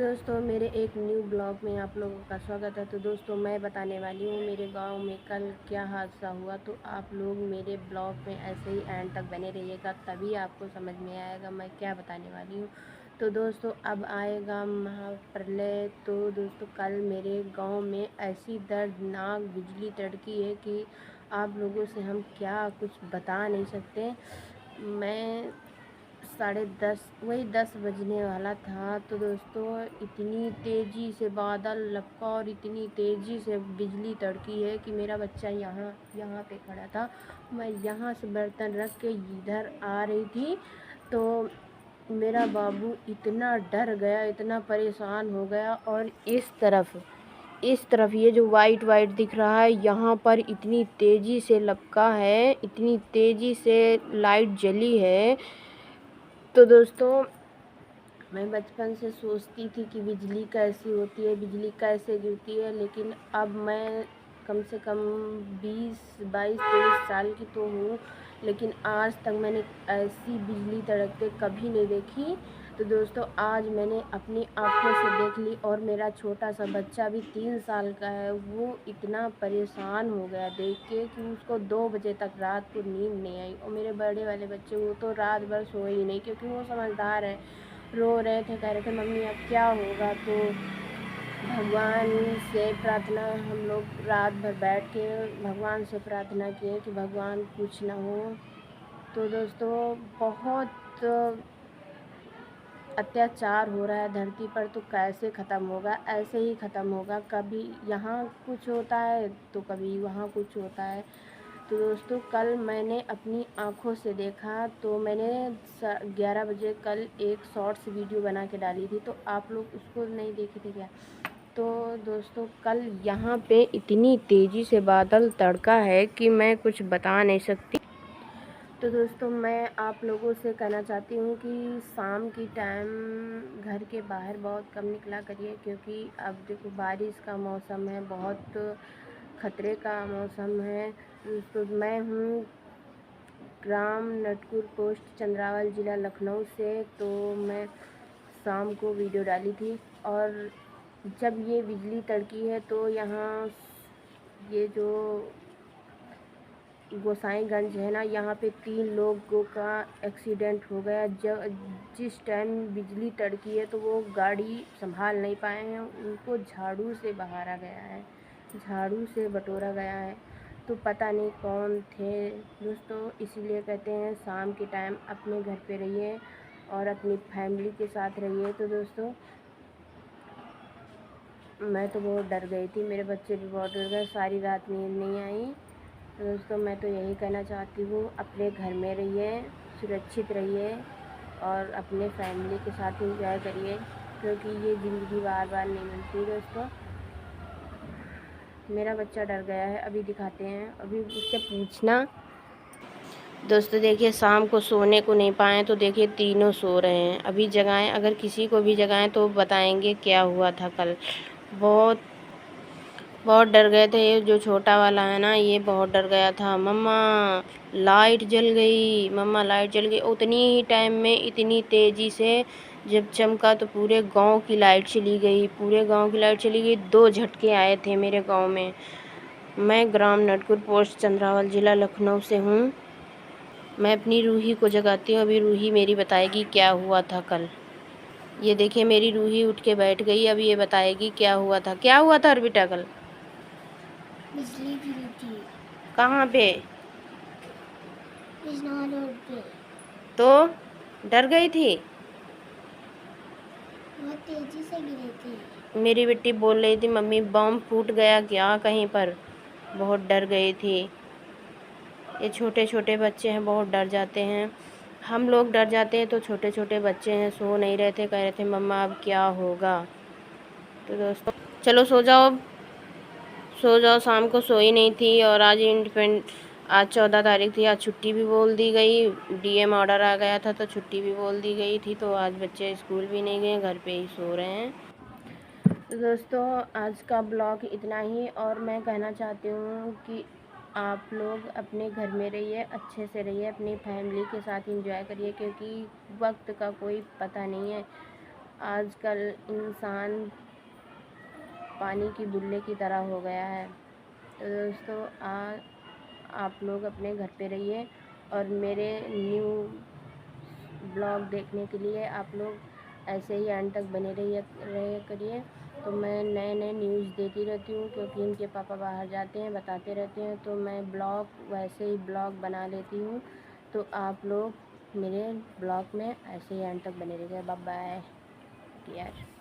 दोस्तों मेरे एक न्यू ब्लॉग में आप लोगों का स्वागत है। तो दोस्तों मैं बताने वाली हूँ मेरे गांव में कल क्या हादसा हुआ। तो आप लोग मेरे ब्लॉग में ऐसे ही एंड तक बने रहिएगा, तभी आपको समझ में आएगा मैं क्या बताने वाली हूँ। तो दोस्तों अब आएगा महाप्रलय। तो दोस्तों कल मेरे गांव में ऐसी दर्दनाक बिजली तड़की है कि आप लोगों से हम क्या कुछ बता नहीं सकते। मैं 10:30 वही 10 बजने वाला था। तो दोस्तों इतनी तेज़ी से बादल लपका और इतनी तेज़ी से बिजली तड़की है कि मेरा बच्चा यहाँ यहाँ पे खड़ा था। मैं यहाँ से बर्तन रख के इधर आ रही थी तो मेरा बाबू इतना डर गया, इतना परेशान हो गया। और इस तरफ ये जो वाइट वाइट दिख रहा है, यहाँ पर इतनी तेज़ी से लपका है, इतनी तेज़ी से लाइट जली है। तो दोस्तों मैं बचपन से सोचती थी कि बिजली कैसी होती है, बिजली कैसे गिरती है, लेकिन अब मैं कम से कम 20, 22, 23 साल की तो हूँ, लेकिन आज तक मैंने ऐसी बिजली तड़कते कभी नहीं देखी। तो दोस्तों आज मैंने अपनी आँखों से देख ली और मेरा छोटा सा बच्चा भी 3 साल का है, वो इतना परेशान हो गया देख के कि उसको 2 बजे तक रात को नींद नहीं आई। और मेरे बड़े वाले बच्चे वो तो रात भर सोए ही नहीं, क्योंकि वो समझदार है। रो रहे थे, कह रहे थे मम्मी अब क्या होगा। तो भगवान से प्रार्थना, हम लोग रात भर बैठ के भगवान से प्रार्थना किए कि भगवान कुछ ना हो। तो दोस्तों बहुत अत्याचार हो रहा है धरती पर, तो कैसे ख़त्म होगा? ऐसे ही ख़त्म होगा। कभी यहाँ कुछ होता है तो कभी वहाँ कुछ होता है। तो दोस्तों कल मैंने अपनी आँखों से देखा। तो मैंने 11 बजे कल एक शॉर्ट्स वीडियो बना के डाली थी, तो आप लोग उसको नहीं देखे थे क्या? तो दोस्तों कल यहाँ पे इतनी तेज़ी से बादल तड़का है कि मैं कुछ बता नहीं सकती। तो दोस्तों मैं आप लोगों से कहना चाहती हूँ कि शाम की टाइम घर के बाहर बहुत कम निकला करिए, क्योंकि अब देखो बारिश का मौसम है, बहुत खतरे का मौसम है। तो मैं हूँ ग्राम नटकुर पोस्ट चंद्रावल ज़िला लखनऊ से। तो मैं शाम को वीडियो डाली थी और जब ये बिजली तड़की है तो यहाँ ये जो गोसाईगंज है ना, यहाँ पे 3 लोगों का एक्सीडेंट हो गया। जिस टाइम बिजली तड़की है तो वो गाड़ी संभाल नहीं पाए हैं, उनको झाड़ू से बहारा गया है, झाड़ू से बटोरा गया है। तो पता नहीं कौन थे दोस्तों। इसीलिए कहते हैं शाम के टाइम अपने घर पे रहिए और अपनी फैमिली के साथ रहिए। तो दोस्तों मैं तो बहुत डर गई थी, मेरे बच्चे भी बहुत डर गए, सारी रात नींद नहीं आई। तो दोस्तों मैं तो यही कहना चाहती हूँ, अपने घर में रहिए, सुरक्षित रहिए और अपने फैमिली के साथ एंजॉय करिए, क्योंकि ये ज़िंदगी बार बार नहीं मिलती। दोस्तों मेरा बच्चा डर गया है, अभी दिखाते हैं, अभी उससे पूछना। दोस्तों देखिए शाम को सोने को नहीं पाए तो देखिए तीनों सो रहे हैं। अभी जगाएं, अगर किसी को भी जगाएं तो बताएंगे क्या हुआ था कल। बहुत बहुत डर गए थे। ये जो छोटा वाला है ना, ये बहुत डर गया था। मम्मा लाइट जल गई, मम्मा लाइट जल गई। उतनी ही टाइम में इतनी तेज़ी से जब चमका तो पूरे गांव की लाइट चली गई, पूरे गांव की लाइट चली गई। 2 झटके आए थे मेरे गांव में। मैं ग्राम नटकुर पोस्ट चंद्रावल ज़िला लखनऊ से हूँ। मैं अपनी रूही को जगाती हूँ, अभी रूही मेरी बताएगी क्या हुआ था कल। ये देखिए मेरी रूही उठ के बैठ गई, अभी ये बताएगी क्या हुआ था। क्या हुआ था बेटा कल? बिजली गिरी थी। कहाँ पे? बिजनौर रोड पे। तो डर गई थी? बहुत तेजी से गिरी थी। मेरी बेटी बोल रही थी मम्मी बम फूट गया क्या कहीं पर, बहुत डर गई थी। ये छोटे छोटे बच्चे हैं, बहुत डर जाते हैं। हम लोग डर जाते हैं तो छोटे छोटे बच्चे हैं, सो नहीं रहे थे, कह रहे थे मम्मा अब क्या होगा। तो दोस्तों चलो सो जाओ, अब सो जाओ। शाम को सोई नहीं थी और आज 14 तारीख थी, आज छुट्टी भी बोल दी गई। डीएम ऑर्डर आ गया था तो छुट्टी भी बोल दी गई थी। तो आज बच्चे स्कूल भी नहीं गए, घर पे ही सो रहे हैं। तो दोस्तों आज का ब्लॉग इतना ही, और मैं कहना चाहती हूँ कि आप लोग अपने घर में रहिए, अच्छे से रहिए, अपनी फैमिली के साथ एंजॉय करिए, क्योंकि वक्त का कोई पता नहीं है। आजकल इंसान पानी की बुल्ले की तरह हो गया है। तो दोस्तों आप लोग अपने घर पे रहिए और मेरे न्यू ब्लॉग देखने के लिए आप लोग ऐसे ही एंड तक बने रहे करिए। तो मैं नए नए न्यूज़ देती रहती हूँ, क्योंकि इनके पापा बाहर जाते हैं, बताते रहते हैं, तो मैं ब्लॉग वैसे ही ब्लॉग बना लेती हूँ। तो आप लोग मेरे ब्लॉग में ऐसे ही एंड तक बने रहिए। बाय बाय यार।